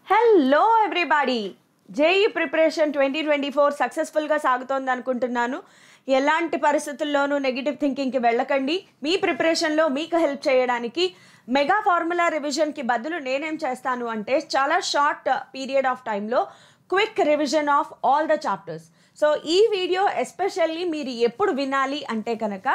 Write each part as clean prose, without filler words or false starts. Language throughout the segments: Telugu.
హలో ఎవ్రీబడి, జేఈ ప్రిపరేషన్ 2024 సక్సెస్ఫుల్గా సాగుతోంది అనుకుంటున్నాను. ఎలాంటి పరిస్థితుల్లోనూ నెగిటివ్ థింకింగ్కి వెళ్ళకండి. మీ ప్రిపరేషన్లో మీకు హెల్ప్ చేయడానికి మెగా ఫార్ములా రివిజన్కి బదులు నేనేం చేస్తాను అంటే చాలా షార్ట్ పీరియడ్ ఆఫ్ టైంలో quick revision of all the chapters. So ఈ వీడియో ఎస్పెషల్లీ మీరు ఎప్పుడు వినాలి అంటే కనుక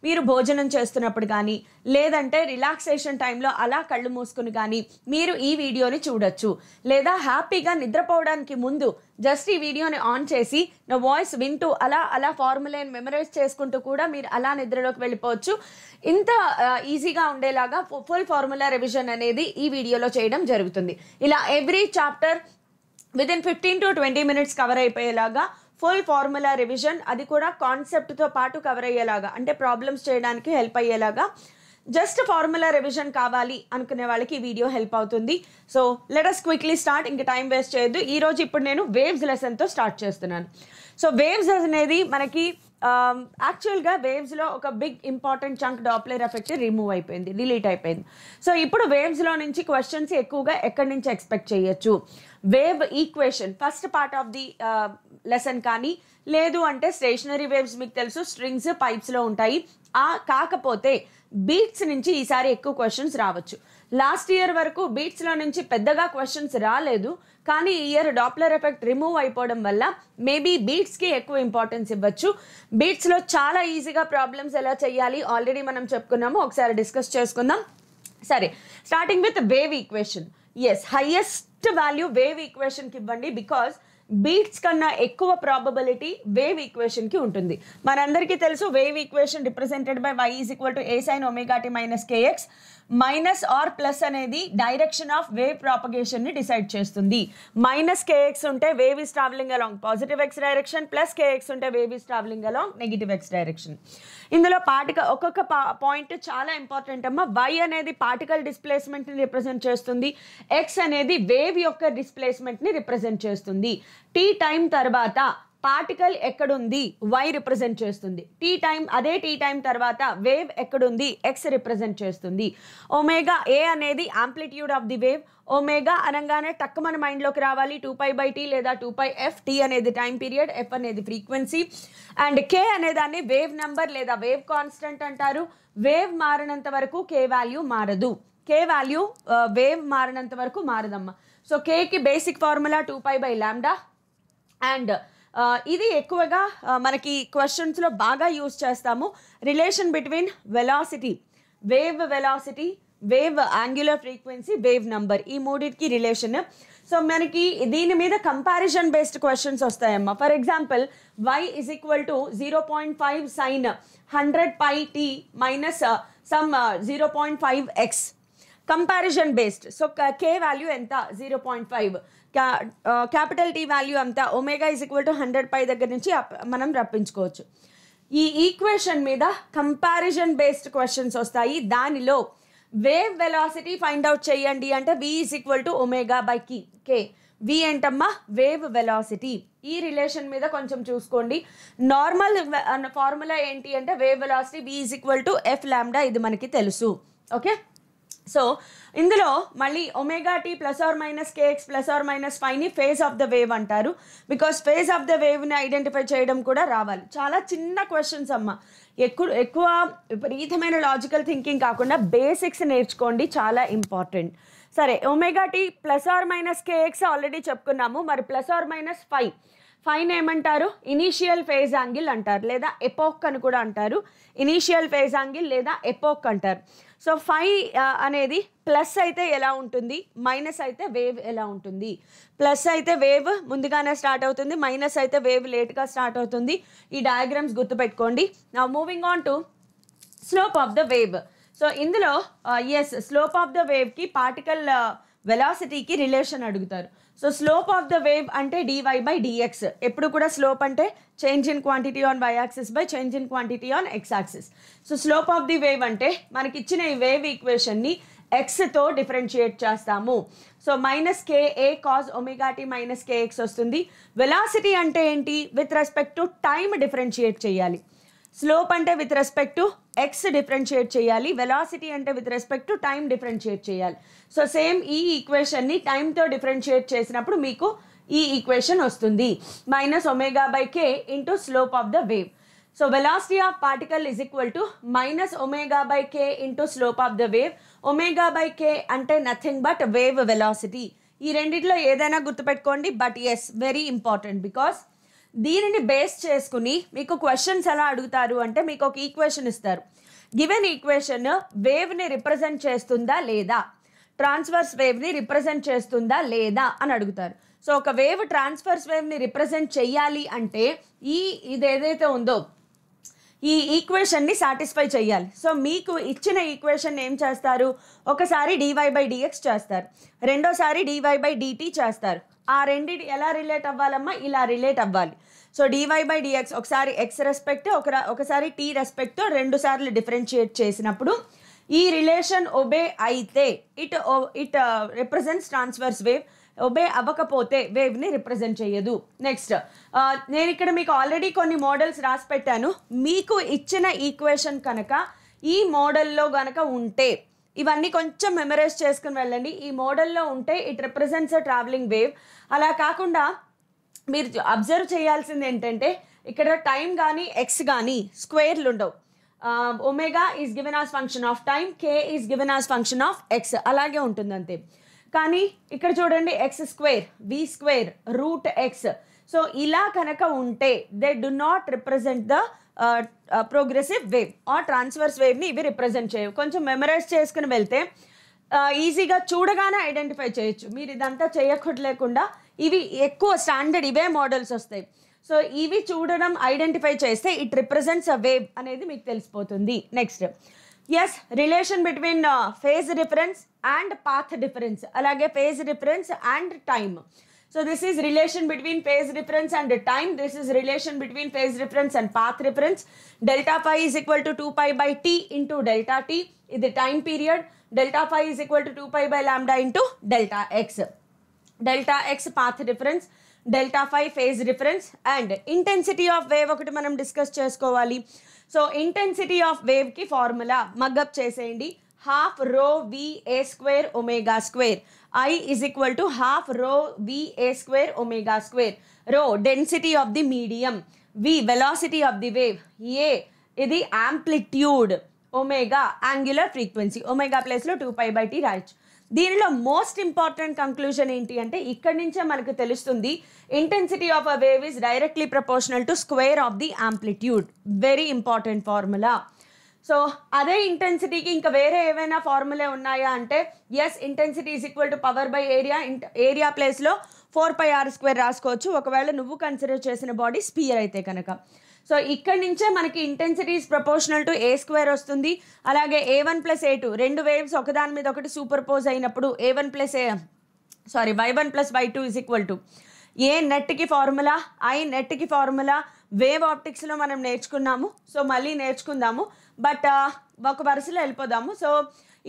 మీరు భోజనం చేస్తున్నప్పుడు కానీ లేదంటే రిలాక్సేషన్ టైంలో అలా కళ్ళు మూసుకుని కానీ మీరు ఈ వీడియోని చూడొచ్చు. లేదా హ్యాపీగా నిద్రపోవడానికి ముందు జస్ట్ ఈ వీడియోని ఆన్ చేసి నా వాయిస్ వింటూ అలా అలా ఫార్ములాని మెమరైజ్ చేసుకుంటూ కూడా మీరు అలా నిద్రలోకి వెళ్ళిపోవచ్చు. ఇంత ఈజీగా ఉండేలాగా ఫుల్ ఫార్ములా రివిజన్ అనేది ఈ వీడియోలో చేయడం జరుగుతుంది. ఇలా every chapter within 15 to 20 minutes cover అయిపోయేలాగా ఫుల్ ఫార్ములా రివిజన్, అది కూడా కాన్సెప్ట్తో పాటు కవర్ అయ్యేలాగా, అంటే ప్రాబ్లమ్స్ చేయడానికి హెల్ప్ అయ్యేలాగా జస్ట్ ఫార్ములా రివిజన్ కావాలి అనుకునే వాళ్ళకి ఈ వీడియో హెల్ప్ అవుతుంది. So let us quickly start. ఇంకా టైం వేస్ట్ చేయొద్దు. ఈరోజు ఇప్పుడు నేను వేవ్స్ లెసన్తో స్టార్ట్ చేస్తున్నాను. సో వేవ్స్ అనేది మనకి యాక్చువల్గా వేవ్స్లో ఒక big important chunk Doppler effect remove అయిపోయింది, డిలీట్ అయిపోయింది. సో ఇప్పుడు వేవ్స్లో నుంచి క్వశ్చన్స్ ఎక్కువగా ఎక్కడి నుంచి ఎక్స్పెక్ట్ చేయొచ్చు? Wave equation first part of the lesson కానీ, లేదు అంటే స్టేషనరీ వేవ్స్ మీకు తెలుసు స్ట్రింగ్స్ పైప్స్లో ఉంటాయి. కాకపోతే బీట్స్ నుంచి ఈసారి ఎక్కువ క్వశ్చన్స్ రావచ్చు. లాస్ట్ ఇయర్ వరకు బీట్స్లో నుంచి పెద్దగా క్వశ్చన్స్ రాలేదు, కానీ ఈ ఇయర్ డాప్లర్ ఎఫెక్ట్ రిమూవ్ అయిపోవడం వల్ల మేబీ బీట్స్కి ఎక్కువ ఇంపార్టెన్స్ ఇవ్వచ్చు. బీట్స్లో చాలా ఈజీగా ప్రాబ్లమ్స్ ఎలా చేయాలి ఆల్రెడీ మనం చెప్పుకున్నాము, ఒకసారి డిస్కస్ చేసుకుందాం. సరే, starting with wave equation. Yes, highest value wave ఈక్వేషన్కి ఇవ్వండి, బికాజ్ బీట్స్ కన్నా ఎక్కువ ప్రాబబిలిటీ వేవ్ ఈక్వేషన్కి ఉంటుంది. మనందరికీ తెలుసు wave equation represented by y is equal to a sin omega t minus kx. Minus or plus అనేది డైరెక్షన్ ఆఫ్ వేవ్ ప్రాపగేషన్ని డిసైడ్ చేస్తుంది. మైనస్ kx ఉంటే wave is travelling along positive x direction, plus kx ఉంటే wave is travelling along negative x direction. ఇందులో ఒక్కొక్క పాయింట్ చాలా ఇంపార్టెంట్ అమ్మ. y అనేది పార్టికల్ డిస్ప్లేస్మెంట్ని రిప్రజెంట్ చేస్తుంది, x అనేది వేవ్ యొక్క డిస్ప్లేస్మెంట్ని రిప్రజెంట్ చేస్తుంది. టీ టైం తర్వాత పార్టికల్ ఎక్కడుంది y రిప్రజెంట్ చేస్తుంది. అదే టీ టైం తర్వాత వేవ్ ఎక్కడుంది x రిప్రజెంట్ చేస్తుంది. ఒమేగా ఏ అనేది amplitude of the wave. Omega అనగానే టక్ మన మైండ్లోకి రావాలి 2π/t లేదా 2πf. టీ అనేది టైం పీరియడ్, ఎఫ్ అనేది ఫ్రీక్వెన్సీ, అండ్ కే అనేదాన్ని వేవ్ నెంబర్ లేదా వేవ్ కాన్స్టెంట్ అంటారు. వేవ్ మారినంత వరకు కే వాల్యూ మారదు. కే వాల్యూ వేవ్ మారినంత వరకు మారదమ్మా. సో కేకి బేసిక్ ఫార్ములా 2π/λ. అండ్ ఇది ఎక్కువగా మనకి క్వశ్చన్స్లో బాగా యూజ్ చేస్తాము. Relation between velocity, wave angular frequency, wave number, ఈ మూడింటికి రిలేషన్. సో మనకి దీని మీద కంపారిజన్ బేస్డ్ క్వశ్చన్స్ వస్తాయమ్మా. For example y is equal to 0.5 sin 100πt minus some 0.5x. Comparison based. So K value ఎంత? 0.5. క్యాపిటల్ టీ వాల్యూ అంతా ఒమేగా ఈజ్ ఈక్వల్ టు 100π దగ్గర నుంచి మనం రప్పించుకోవచ్చు. ఈ ఈక్వేషన్ మీద కంపారిజన్ బేస్డ్ క్వశ్చన్స్ వస్తాయి. దానిలో వేవ్ వెలాసిటీ ఫైండ్ అవుట్ చేయండి అంటే v ఈజ్ ఈక్వల్ టు ఒమేగా/కే. v ఏంటమ్మా? Wave velocity. ఈ రిలేషన్ మీద కొంచెం చూసుకోండి. నార్మల్ ఫార్ములా ఏంటి అంటే wave velocity v is equal to f(λ). ఇది మనకి తెలుసు. ఓకే, సో ఇందులో మళ్ళీ omega T plus or minus K X plus or minus ఫైవ్ని ఫేజ్ ఆఫ్ ద వేవ్ అంటారు. బికాస్ ఫేజ్ ఆఫ్ ద వేవ్ని ఐడెంటిఫై చేయడం కూడా రావాలి. చాలా చిన్న క్వశ్చన్స్ అమ్మ. ఎక్కువ విపరీతమైన లాజికల్ థింకింగ్ కాకుండా బేసిక్స్ నేర్చుకోండి, చాలా ఇంపార్టెంట్. సరే, omega T plus or minus KX already చెప్పుకున్నాము. మరి ప్లస్ ఆర్ మైనస్ ఫైవ్ని ఏమంటారు? ఇనీషియల్ ఫేజ్ యాంగిల్ అంటారు, లేదా ఎపోక్ అని కూడా అంటారు. ఇనీషియల్ ఫేజ్ యాంగిల్ లేదా ఎపోక్ అంటారు. సో 5 అనేది ప్లస్ అయితే ఎలా ఉంటుంది, మైనస్ అయితే వేవ్ ఎలా ఉంటుంది? ప్లస్ అయితే వేవ్ ముందుగానే స్టార్ట్ అవుతుంది, మైనస్ అయితే వేవ్ లేట్గా స్టార్ట్ అవుతుంది. ఈ డయాగ్రామ్స్ గుర్తుపెట్టుకోండి. Now moving on to slope of the wave. So ఇందులో స్లోప్ ఆఫ్ ద వేవ్కి పార్టికల్ వెలాసిటీకి రిలేషన్ అడుగుతారు. So slope of the wave అంటే dy/dx. ఎప్పుడు కూడా స్లోప్ అంటే change in quantity on y axis by change in quantity on x axis. So slope of the wave అంటే మనకి ఇచ్చిన ఈ వేవ్ ఈక్వేషన్ని xతో డిఫరెన్షియేట్ చేస్తాము. So -ka cos omega t minus kx వస్తుంది. వెలాసిటీ అంటే ఏంటి? With respect to time differentiate చేయాలి. స్లోప్ అంటే with respect to X differentiate చేయాలి, వెలాసిటీ అంటే with respect to time differentiate చేయాలి. సో సేమ్ ఈ ఈక్వేషన్ని టైంతో డిఫరెన్షియేట్ చేసినప్పుడు మీకు ఈ ఈక్వేషన్ వస్తుంది, -ω/k into slope of the wave. So velocity of particle is equal to -ω/k into slope of the wave. ω/k అంటే నథింగ్ బట్ వేవ్ వెలాసిటీ. ఈ రెండిట్లో ఏదైనా గుర్తుపెట్టుకోండి, but yes very important, because దీనిని బేస్ చేసుకుని మీకు క్వశ్చన్స్ ఎలా అడుగుతారు అంటే మీకు ఒక ఈక్వేషన్ ఇస్తారు, గివెన్ ఈక్వేషన్ వేవ్ని రిప్రజెంట్ చేస్తుందా లేదా, ట్రాన్స్వర్స్ వేవ్ని రిప్రజెంట్ చేస్తుందా లేదా అని అడుగుతారు. సో ఒక వేవ్ ట్రాన్స్వర్స్ వేవ్ని రిప్రజెంట్ చెయ్యాలి అంటే ఇది ఏదైతే ఉందో ఈ ఈక్వేషన్ని సాటిస్ఫై చేయాలి. సో మీకు ఇచ్చిన ఈక్వేషన్ ఏం చేస్తారు, ఒకసారి dy/dx చేస్తారు, రెండోసారి dy/dt చేస్తారు. ఆ రెండింటి ఎలా రిలేట్ అవ్వాలమ్మా, ఇలా రిలేట్ అవ్వాలి. సో dy/dx ఒకసారి x రెస్పెక్ట్, ఒకసారి t రెస్పెక్ట్, 2 సార్లు డిఫరెన్షియేట్ చేసినప్పుడు ఈ రిలేషన్ ఒబే అయితే it represents transverse wave, obey అవ్వకపోతే వేవ్ని రిప్రజెంట్ చేయదు. నెక్స్ట్ నేను ఇక్కడ మీకు ఆల్రెడీ కొన్ని మోడల్స్ రాసి పెట్టాను. మీకు ఇచ్చిన ఈక్వేషన్ కనుక ఈ మోడల్లో కనుక ఉంటే ఇవన్నీ కొంచెం మెమరైజ్ చేసుకుని వెళ్ళండి. ఈ మోడల్లో ఉంటే it represents a travelling wave. అలా కాకుండా మీరు అబ్జర్వ్ చేయాల్సింది ఏంటంటే ఇక్కడ టైం కానీ ఎక్స్ కానీ స్క్వేర్లు ఉండవు. Omega is given as function of time, K is given as function of X, అలాగే ఉంటుంది అంతే. కానీ ఇక్కడ చూడండి x², v², √x. సో ఇలా కనుక ఉంటే they do not represent the progressive wave or transverse వేవ్ని ఇవి రిప్రజెంట్ చేయవు. కొంచెం మెమరైజ్ చేసుకుని వెళ్తే ఈజీగా చూడగానే ఐడెంటిఫై చేయొచ్చు. మీరు ఇదంతా చేయలేకుండా ఇవి ఎక్కువ స్టాండర్డ్ ఇవే మోడల్స్ వస్తాయి. సో ఇవి చూడడం ఐడెంటిఫై చేస్తే ఇట్ రిప్రజెంట్స్ అ వేవ్ అనేది మీకు తెలిసిపోతుంది. Next yes, relation between phase difference and path difference, అలాగే phase difference and time. So this is relation between phase difference and time, this is relation between phase difference and path difference. ∆φ is equal to 2π/t into ∆t, ఇది time period. ∆φ is equal to 2π/λ into ∆x. ∆x path difference, ∆φ phase difference. And intensity of wave ఒకటి మనం డిస్కస్ చేసుకోవాలి. సో ఇంటెన్సిటీ ఆఫ్ వేవ్కి ఫార్ములా మగ్గప్ చేసేయండి, ½ ρVa² ω². I is equal to ½ ρVa² ω². Rho density of the medium, V velocity of the wave, A ఇది amplitude, omega angular frequency. Omega ప్లేస్లో 2π/t రాయొచ్చు. దీనిలో మోస్ట్ ఇంపార్టెంట్ కంక్లూజన్ ఏంటి అంటే ఇక్కడి నుంచే మనకు తెలుస్తుంది intensity of a wave is directly proportional to square of the amplitude. Very important formula. So అదే ఇంటెన్సిటీకి ఇంకా వేరే ఏవైనా ఫార్ములే ఉన్నాయా అంటే yes, intensity is equal to power by area. Area ప్లేస్లో 4πr² రాసుకోవచ్చు ఒకవేళ నువ్వు కన్సిడర్ చేసిన బాడీ స్పియర్ అయితే కనుక. సో ఇక్కడి నుంచే మనకి intensity is proportional to a² వస్తుంది. అలాగే a1 + a2 రెండు వేవ్స్ ఒకదాని మీద ఒకటి సూపర్ పోజ్ అయినప్పుడు y1 + y2 is equal to A నెట్కి ఫార్ములా, ఐ నెట్కి ఫార్ములా వేవ్ ఆప్టిక్స్లో మనం నేర్చుకున్నాము. సో మళ్ళీ నేర్చుకుందాము, బట్ ఒక వరుసలో వెళ్ళిపోదాము. సో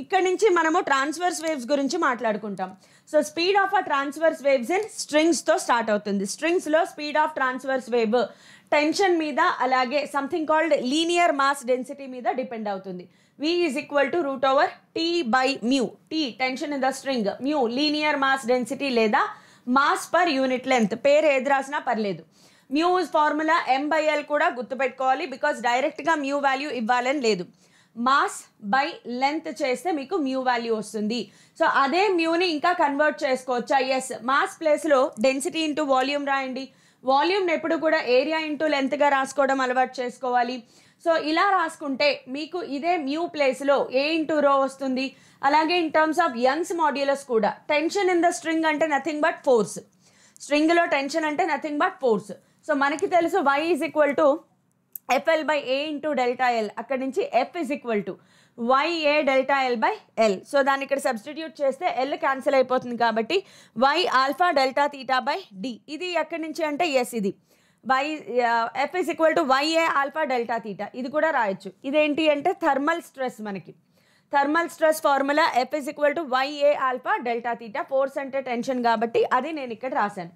ఇక్కడ నుంచి మనము ట్రాన్స్వర్స్ వేవ్స్ గురించి మాట్లాడుకుంటాం. So speed of a transverse waves in స్ట్రింగ్స్తో స్టార్ట్ అవుతుంది. స్ట్రింగ్స్లో speed of transverse wave tension మీద అలాగే something called linear mass density మీద డిపెండ్ అవుతుంది. V is equal to √T/μ. T tension in the string, mu linear mass density లేదా మాస్ పర్ యూనిట్ లెంత్, పేరు ఏది రాసినా పర్లేదు. మ్యూ ఫార్ములా m/l కూడా గుర్తుపెట్టుకోవాలి, బికాస్ డైరెక్ట్గా మ్యూ వాల్యూ ఇవ్వాలని లేదు. మాస్ బై లెంత్ చేస్తే మీకు మ్యూ వాల్యూ వస్తుంది. సో అదే మ్యూని ఇంకా కన్వర్ట్ చేసుకోవచ్చా? ఎస్, మాస్ ప్లేస్లో డెన్సిటీ ఇంటూ వాల్యూమ్ రాయండి. వాల్యూమ్ని ఎప్పుడు కూడా ఏరియా ఇంటూ లెంత్గా రాసుకోవడం అలవాటు చేసుకోవాలి. సో ఇలా రాసుకుంటే మీకు ఇదే మ్యూ ప్లేస్లో a ఇంటూ ρ వస్తుంది. అలాగే in terms of Young's modulus కూడా టెన్షన్ ఇన్ ద స్ట్రింగ్ అంటే నథింగ్ బట్ ఫోర్స్. స్ట్రింగ్లో టెన్షన్ అంటే నథింగ్ బట్ ఫోర్స్. సో మనకి తెలుసు y is equal to FL/A into ∆L. అక్కడి నుంచి F is equal to YA∆L/L. So దాన్ని ఇక్కడ సబ్స్టిట్యూట్ చేస్తే L క్యాన్సిల్ అయిపోతుంది కాబట్టి y∝∆θ/d. ఇది ఎక్కడి నుంచి అంటే ఎస్, ఇది F is equal to YA∝∆θ. ఇది కూడా రాయొచ్చు. ఇదేంటి అంటే థర్మల్ స్ట్రెస్. మనకి thermal stress formula F is equal to YA∝∆θ. Force అంటే టెన్షన్ కాబట్టి అది నేను ఇక్కడ రాశాను.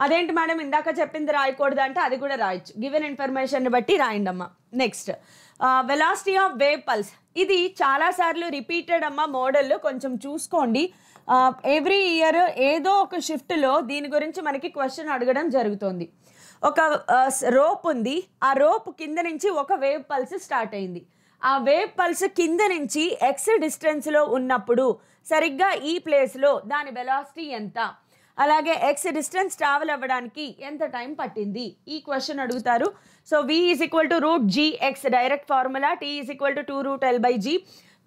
అదేంటి మేడం ఇందాక చెప్పింది రాయకూడదు అంటే అది కూడా రాయొచ్చు, గివెన్ ఇన్ఫర్మేషన్ బట్టి రాయండి అమ్మా. Next velocity of wave pulse, ఇది చాలాసార్లు రిపీటెడ్ అమ్మ మోడల్, కొంచెం చూసుకోండి. ఎవ్రీ ఇయర్ ఏదో ఒక షిఫ్ట్లో దీని గురించి మనకి క్వశ్చన్ అడగడం జరుగుతుంది. ఒక రోప్ ఉంది, ఆ రోప్ కింద నుంచి ఒక వేవ్ పల్స్ స్టార్ట్ అయింది. ఆ వేవ్ పల్స్ కింద నుంచి ఎక్స్ డిస్టెన్స్లో ఉన్నప్పుడు సరిగ్గా ఈ ప్లేస్లో దాని వెలాసిటీ ఎంత, అలాగే ఎక్స్ డిస్టెన్స్ ట్రావెల్ అవ్వడానికి ఎంత టైం పట్టింది, ఈ క్వశ్చన్ అడుగుతారు. So v is equal to root gx direct formula, t is equal to 2√L/g.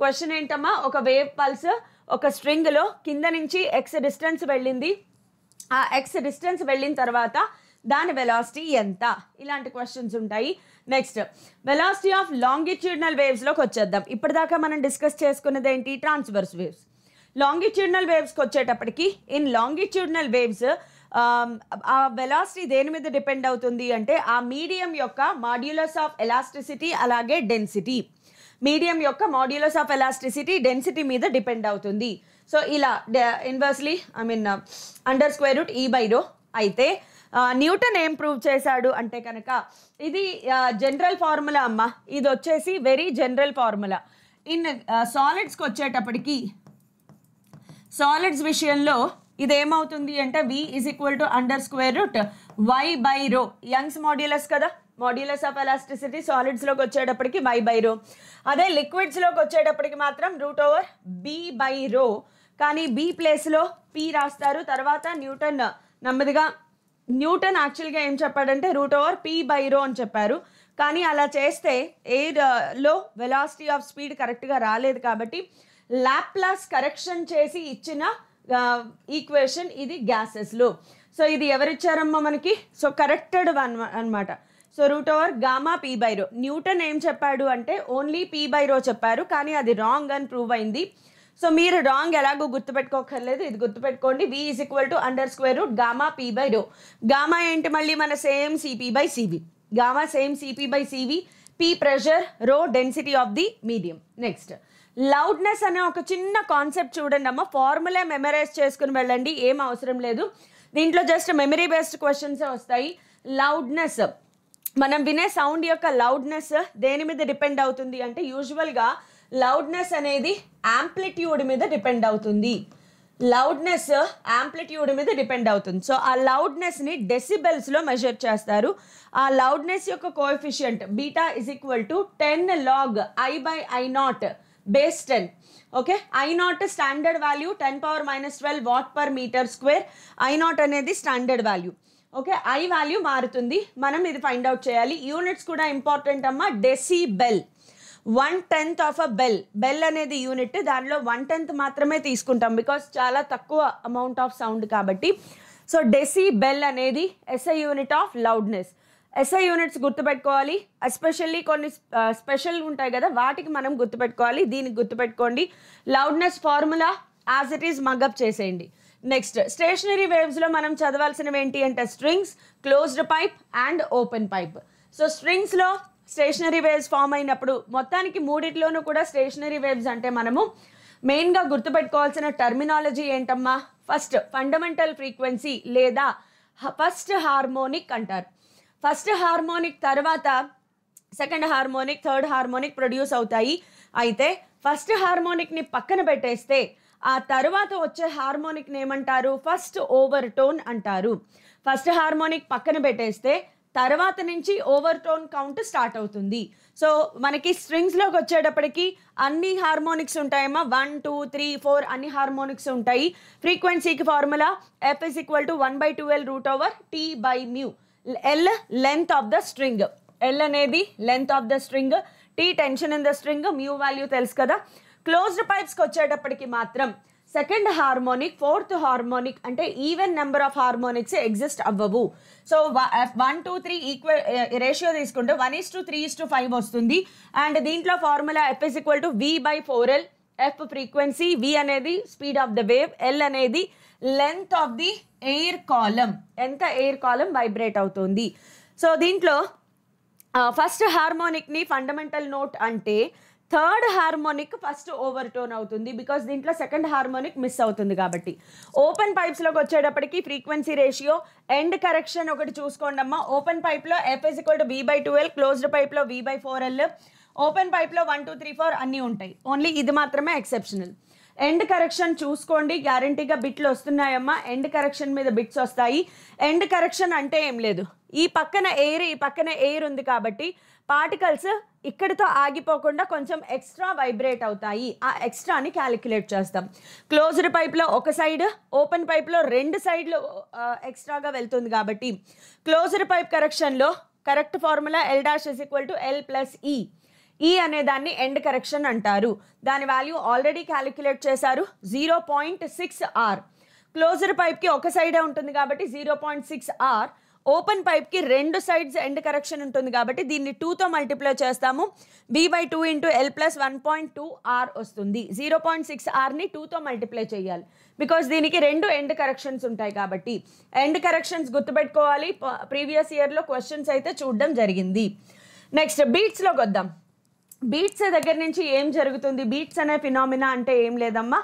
Question ఏంటమ్మా, ఒక వేవ్ పల్స్ ఒక స్ట్రింగ్లో కింద నుంచి ఎక్స్ డిస్టెన్స్ వెళ్ళింది, ఆ ఎక్స్ డిస్టెన్స్ వెళ్ళిన తర్వాత దాని వెలాసిటీ ఎంత, ఇలాంటి క్వశ్చన్స్ ఉంటాయి. నెక్స్ట్ వెలాసిటీ ఆఫ్ లాంగిట్యూడినల్ వేవ్స్లోకి వచ్చేద్దాం. ఇప్పటిదాకా మనం డిస్కస్ చేసుకున్నది ఏంటి, ట్రాన్స్వర్స్ వేవ్స్. లాంగిట్యూడినల్ వేవ్స్కి వచ్చేటప్పటికి ఇన్ లాంగిట్యూడినల్ వేవ్స్ ఆ వెలాసిటీ దేని మీద డిపెండ్ అవుతుంది అంటే ఆ మీడియం యొక్క మాడ్యులస్ ఆఫ్ ఎలాస్టిసిటీ అలాగే డెన్సిటీ, మీడియం యొక్క మాడ్యులస్ ఆఫ్ ఎలాస్టిసిటీ డెన్సిటీ మీద డిపెండ్ అవుతుంది. సో ఇలా ఇన్వర్స్లీ √E/ρ. అయితే న్యూటన్ ఏం ప్రూవ్ చేశాడు అంటే కనుక ఇది జనరల్ ఫార్ములా అమ్మ, ఇది వచ్చేసి వెరీ జనరల్ ఫార్ములా. ఇన్ సాలిడ్స్కి వచ్చేటప్పటికి సాలిడ్స్ విషయంలో ఇది ఏమవుతుంది అంటే v is equal to √Y/ρ, Young's modulus కదా, మాడ్యులస్ ఆఫ్ ఎలాస్టిసిటీ సాలిడ్స్లోకి వచ్చేటప్పటికి y/ρ. అదే లిక్విడ్స్లోకి వచ్చేటప్పటికి మాత్రం √B/ρ, కానీ b ప్లేస్లో p రాస్తారు. తర్వాత న్యూటన్ యాక్చువల్గా ఏం చెప్పాడంటే √P/ρ అని చెప్పారు, కానీ అలా చేస్తే ఎయిర్లో వెలాసిటీ ఆఫ్ స్పీడ్ కరెక్ట్గా రాలేదు కాబట్టి లాప్లాస్ కరెక్షన్ చేసి ఇచ్చిన ఈక్వేషన్ ఇది గ్యాసెస్లో. సో ఇది ఎవరిచ్చారమ్మా మనకి, సో కరెక్టెడ్ వన్ అనమాట. So √P/ρ. న్యూటన్ ఏం చెప్పాడు అంటే ఓన్లీ P/ρ చెప్పారు, కానీ అది రాంగ్ అని ప్రూవ్ అయింది. సో మీరు రాంగ్ ఎలాగో గుర్తుపెట్టుకోకర్లేదు, ఇది గుర్తుపెట్టుకోండి, v is equal to √P/ρ. Gamma ఏంటి మళ్ళీ మన same Cp/Cv, gamma same Cp/Cv, p pressure, ρ density of the medium. Next loudness అనే ఒక చిన్న కాన్సెప్ట్ చూడండి అమ్మ, ఫార్ములా మెమరైజ్ చేసుకుని వెళ్ళండి, ఏం అవసరం లేదు. దీంట్లో జస్ట్ మెమరీ బేస్డ్ క్వశ్చన్స్ వస్తాయి. లౌడ్నెస్, మనం వినే సౌండ్ యొక్క లౌడ్నెస్ దేని మీద డిపెండ్ అవుతుంది అంటే యూజువల్గా లౌడ్నెస్ అనేది యాంప్లిట్యూడ్ మీద డిపెండ్ అవుతుంది. లౌడ్నెస్ యాంప్లిట్యూడ్ మీద డిపెండ్ అవుతుంది. సో ఆ లౌడ్నెస్ని డెసిబెల్స్లో మెజర్ చేస్తారు. ఆ లౌడ్నెస్ యొక్క coefficient beta is equal to 10 log I/I0 base 10. Okay, I0 standard value 10⁻⁻12 Watt/m². I0 అనేది standard value. Okay, I value మారుతుంది, మనం ఇది ఫైండ్ అవుట్ చేయాలి. యూనిట్స్ కూడా ఇంపార్టెంట్ అమ్మ, decibel 1/10 of a bell. Bell అనేది యూనిట్, దానిలో 1/10 మాత్రమే తీసుకుంటాం బికాస్ చాలా తక్కువ అమౌంట్ ఆఫ్ సౌండ్ కాబట్టి. సో డెసిబెల్ అనేది SI unit of loudness. SI units గుర్తుపెట్టుకోవాలి, ఎస్పెషల్లీ కొన్ని స్పెషల్ ఉంటాయి కదా వాటికి మనం గుర్తుపెట్టుకోవాలి. దీనికి గుర్తుపెట్టుకోండి. Loudness formula as it is mug up చేసేయండి. నెక్స్ట్ స్టేషనరీ వేవ్స్లో మనం చదవాల్సినవి ఏంటి అంటే strings, closed pipe and open pipe. So స్ట్రింగ్స్లో స్టేషనరీ వేవ్స్ ఫామ్ అయినప్పుడు మొత్తానికి మూడిట్లోనూ కూడా స్టేషనరీ వేవ్స్ అంటే మనము మెయిన్గా గుర్తుపెట్టుకోవాల్సిన టర్మినాలజీ ఏంటమ్మా, ఫస్ట్ ఫండమెంటల్ ఫ్రీక్వెన్సీ లేదా ఫస్ట్ హార్మోనిక్ అంటారు. ఫస్ట్ హార్మోనిక్ తర్వాత second harmonic, third harmonic produce అవుతాయి. అయితే ఫస్ట్ హార్మోనిక్ని పక్కన పెట్టేస్తే ఆ తర్వాత వచ్చే హార్మోనిక్ని ఏమంటారు, ఫస్ట్ ఓవర్ టోన్ అంటారు. ఫస్ట్ హార్మోనిక్ పక్కన పెట్టేస్తే తర్వాత నుంచి ఓవర్ టోన్ కౌంట్ స్టార్ట్ అవుతుంది. సో మనకి స్ట్రింగ్స్లోకి వచ్చేటప్పటికి అన్ని హార్మోనిక్స్ ఉంటాయమ్మా, 1 2 3 4 అన్ని హార్మోనిక్స్ ఉంటాయి. ఫ్రీక్వెన్సీకి formula F is equal to 1/2L√T/μ. L length of the string, L అనేది length of the string, T tension in the string, mu value తెలుసు కదా. క్లోజ్డ్ పైప్స్కి వచ్చేటప్పటికి మాత్రం సెకండ్ హార్మోనిక్, ఫోర్త్ హార్మోనిక్ అంటే even number of harmonics exist అవ్వవు. సో 1 2 3 ఈక్వల్ రేషియో తీసుకుంటే 1:3:5 వస్తుంది. అండ్ దీంట్లో formula F is equal to V/4L. F frequency, V అనేది speed of the wave, L అనేది length of the air column, ఎంత ఎయిర్ కాలమ్ వైబ్రేట్ అవుతుంది. సో దీంట్లో ఫస్ట్ హార్మోనిక్ని ఫండమెంటల్ నోట్ అంటే third harmonic first over tone అవుతుంది, బికాస్ దీంట్లో సెకండ్ హార్మోనిక్ మిస్ అవుతుంది కాబట్టి. ఓపెన్ పైప్స్లోకి వచ్చేటప్పటికి ఫ్రీక్వెన్సీ రేషియో ఎండ్ కరెక్షన్ ఒకటి చూసుకోండి అమ్మా. ఓపెన్ పైప్లో F = V/2L, క్లోజ్డ్ పైప్లో V/4L, ఓపెన్ పైప్లో 1 2 3 4 అన్నీ ఉంటాయి. ఓన్లీ ఇది మాత్రమే ఎక్సెప్షనల్. ఎండ్ కరెక్షన్ చూసుకోండి, గ్యారంటీగా బిట్లు వస్తున్నాయమ్మా. ఎండ్ కరెక్షన్ మీద బిట్స్ వస్తాయి. ఎండ్ కరెక్షన్ అంటే ఏం లేదు, ఈ పక్కన ఎయిర్ ఈ పక్కన ఎయిర్ ఉంది కాబట్టి పార్టికల్స్ ఇక్కడితో ఆగిపోకుండా కొంచెం ఎక్స్ట్రా వైబ్రేట్ అవుతాయి. ఆ ఎక్స్ట్రాని క్యాలిక్యులేట్ చేస్తాం. క్లోజ్డ్ పైప్లో ఒక సైడ్, ఓపెన్ పైప్లో 2 సైడ్లు ఎక్స్ట్రాగా వెళ్తుంది కాబట్టి క్లోజ్డ్ పైప్ కరెక్షన్లో కరెక్ట్ ఫార్ములా L' = L+E. ఈ అనే దాన్ని ఎండ్ కరెక్షన్ అంటారు. దాని వాల్యూ ఆల్రెడీ క్యాలిక్యులేట్ చేశారు, 0.6 R. క్లోజ్డ్ పైప్కి ఒక సైడే ఉంటుంది కాబట్టి 0.6 R. ఓపెన్ పైప్కి 2 సైడ్స్ ఎండ్ కరెక్షన్ ఉంటుంది కాబట్టి దీన్ని 2తో మల్టిప్లై చేస్తాము. V/2 × L + 1.2 R వస్తుంది. 0.6 Rని 2తో మల్టిప్లై చేయాలి, బికాస్ దీనికి 2 ఎండ్ కరెక్షన్స్ ఉంటాయి కాబట్టి. ఎండ్ కరెక్షన్స్ గుర్తుపెట్టుకోవాలి. ప్రీవియస్ ఇయర్లో క్వశ్చన్స్ అయితే చూడడం జరిగింది. నెక్స్ట్ బీట్స్లోకి వద్దాం. బీట్స్ దగ్గర నుంచి ఏం జరుగుతుంది? బీట్స్ అనే ఫినామినా అంటే ఏం లేదమ్మా,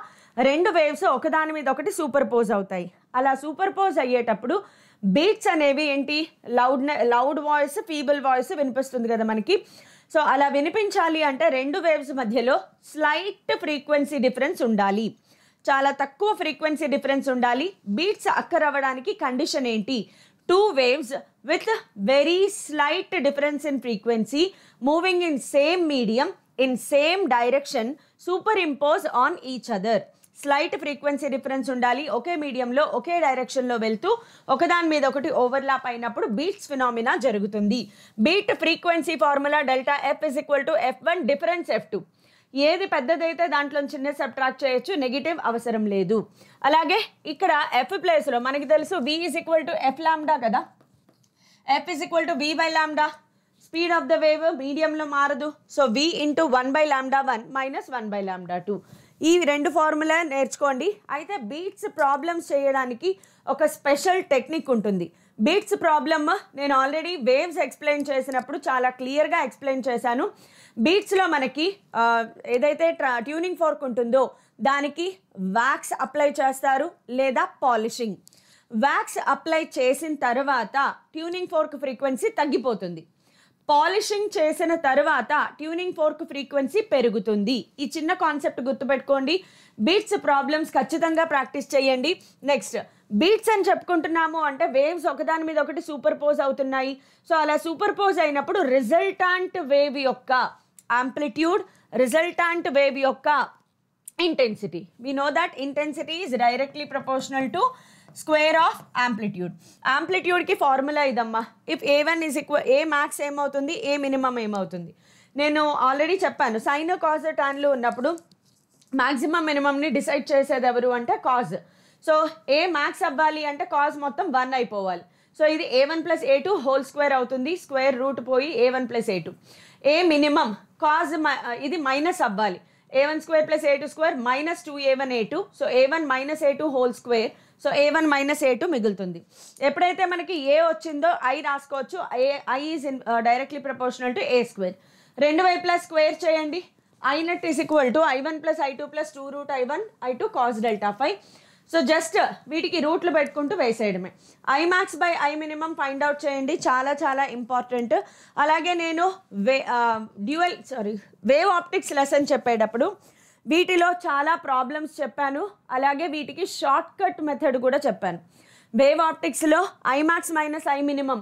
2 వేవ్స్ ఒకదాని మీద ఒకటి సూపర్ పోజ్ అవుతాయి. అలా సూపర్ పోజ్ అయ్యేటప్పుడు బీట్స్ అనేవి ఏంటి, లౌడ్ వాయిస్, ఫీబుల్ వాయిస్ వినిపిస్తుంది కదా మనకి. సో అలా వినిపించాలి అంటే 2 వేవ్స్ మధ్యలో స్లైట్ ఫ్రీక్వెన్సీ డిఫరెన్స్ ఉండాలి, చాలా తక్కువ ఫ్రీక్వెన్సీ డిఫరెన్స్ ఉండాలి. బీట్స్ అక్కర్ అవ్వడానికి కండిషన్ ఏంటి? 2 waves with very slight difference in frequency moving in same medium in same direction superimpose on each other. Slight frequency difference ఉండాలి, ఒకే మీడియంలో ఒకే డైరెక్షన్లో వెళ్తూ ఒకదాని మీద ఒకటి ఓవర్లాప్ అయినప్పుడు బీట్స్ ఫినామినా జరుగుతుంది. Beat frequency formula ΔF = F1 difference F2. ఏది పెద్దదైతే దాంట్లో చిన్న సబ్ట్రాక్ట్ చేయొచ్చు, నెగిటివ్ అవసరం లేదు. అలాగే ఇక్కడ F ప్లేస్లో మనకి తెలుసు V = F λ కదా. F = V/λ. Speed of the wave మీడియంలో మారదు. So V × 1/λ1 - 1/λ2. ఈ 2 ఫార్ములా నేర్చుకోండి. అయితే బీట్స్ ప్రాబ్లమ్స్ చేయడానికి ఒక స్పెషల్ టెక్నిక్ ఉంటుంది. బీట్స్ ప్రాబ్లమ్ నేను ఆల్రెడీ వేవ్స్ ఎక్స్ప్లెయిన్ చేసినప్పుడు చాలా క్లియర్గా ఎక్స్ప్లెయిన్ చేశాను. బీట్స్లో మనకి ఏదైతే ట్యూనింగ్ ఫోర్క్ ఉంటుందో దానికి వ్యాక్స్ అప్లై చేస్తారు లేదా పాలిషింగ్. వ్యాక్స్ అప్లై చేసిన తర్వాత ట్యూనింగ్ ఫోర్క్ ఫ్రీక్వెన్సీ తగ్గిపోతుంది. పాలిషింగ్ చేసిన తర్వాత ట్యూనింగ్ ఫోర్క్ ఫ్రీక్వెన్సీ పెరుగుతుంది. ఈ చిన్న కాన్సెప్ట్ గుర్తుపెట్టుకోండి. బీట్స్ ప్రాబ్లమ్స్ ఖచ్చితంగా ప్రాక్టీస్ చేయండి. నెక్స్ట్ బీట్స్ అని చెప్పుకుంటున్నాము అంటే వేవ్స్ ఒకదాని మీద ఒకటి సూపర్ పోజ్ అవుతున్నాయి. సో అలా సూపర్ పోజ్ అయినప్పుడు రిజల్టాంట్ వేవ్ యొక్క ఆంప్లిట్యూడ్, రిజల్టాంట్ వేవ్ యొక్క intensity, we know that intensity is directly proportional to square of amplitude. ఆంప్లిట్యూడ్కి ఫార్ములా ఇదమ్మా. ఇఫ్ A1 = A max ఏమవుతుంది, A minimum ఏమవుతుంది. నేను ఆల్రెడీ చెప్పాను, సైన్ కాజ్ టాన్లు ఉన్నప్పుడు మ్యాక్సిమం మినిమంని డిసైడ్ చేసేది ఎవరు అంటే కాజ్. సో A max అవ్వాలి అంటే కాజ్ మొత్తం 1 అయిపోవాలి. సో ఇది A1 + A2 హోల్ స్క్వేర్ అవుతుంది, స్క్వేర్ రూట్ పోయి A1 + A2. A minimum cause ఇది మైనస్ అవ్వాలి, A1² + A2² -2A1A2. So A1 - A2 whole square. So A1 - A2 మిగులుతుంది. ఎప్పుడైతే మనకి A వచ్చిందో I రాసుకోవచ్చు. I is directly proportional to A². 2 వైపులా స్క్వేర్ చేయండి. I0 = I1 + I2 + 2√I1 I2 cos ΔΦ. So just వీటికి రూట్లు పెట్టుకుంటూ వేసేయడమే. Imax/Iminimum ఫైండ్ అవుట్ చేయండి, చాలా చాలా ఇంపార్టెంట్. అలాగే నేను వేవ్ ఆప్టిక్స్ లెసన్ చెప్పేటప్పుడు వీటిలో చాలా ప్రాబ్లమ్స్ చెప్పాను. అలాగే వీటికి షార్ట్ కట్ మెథడ్ కూడా చెప్పాను. వేవ్ ఆప్టిక్స్లో Imax - Iminimum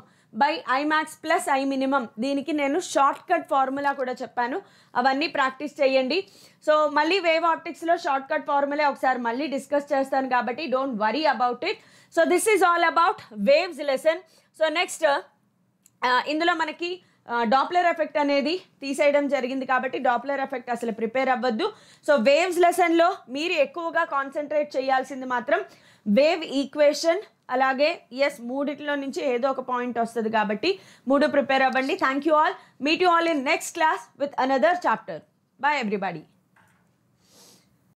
/Imax + Iminimum, దీనికి నేను షార్ట్ కట్ ఫార్ములా కూడా చెప్పాను. అవన్నీ ప్రాక్టీస్ చేయండి. సో మళ్ళీ వేవ్ ఆప్టిక్స్లో షార్ట్ కట్ ఫార్ములా ఒకసారి మళ్ళీ డిస్కస్ చేస్తాను కాబట్టి don't worry about it. So this is all about waves lesson. So next ఇందులో మనకి డాప్లర్ ఎఫెక్ట్ అనేది తీసేయడం జరిగింది కాబట్టి డాప్లర్ ఎఫెక్ట్ అసలు ప్రిపేర్ అవ్వద్దు. సో వేవ్స్ లెసన్లో మీరు ఎక్కువగా కాన్సన్ట్రేట్ చేయాల్సింది మాత్రం వేవ్ ఈక్వేషన్, అలాగే మూడిట్లో నుంచి ఏదో ఒక పాయింట్ వస్తుంది కాబట్టి 3 ప్రిపేర్ అవ్వండి. Thank you all. Meet you all in next class with another chapter. Bye everybody.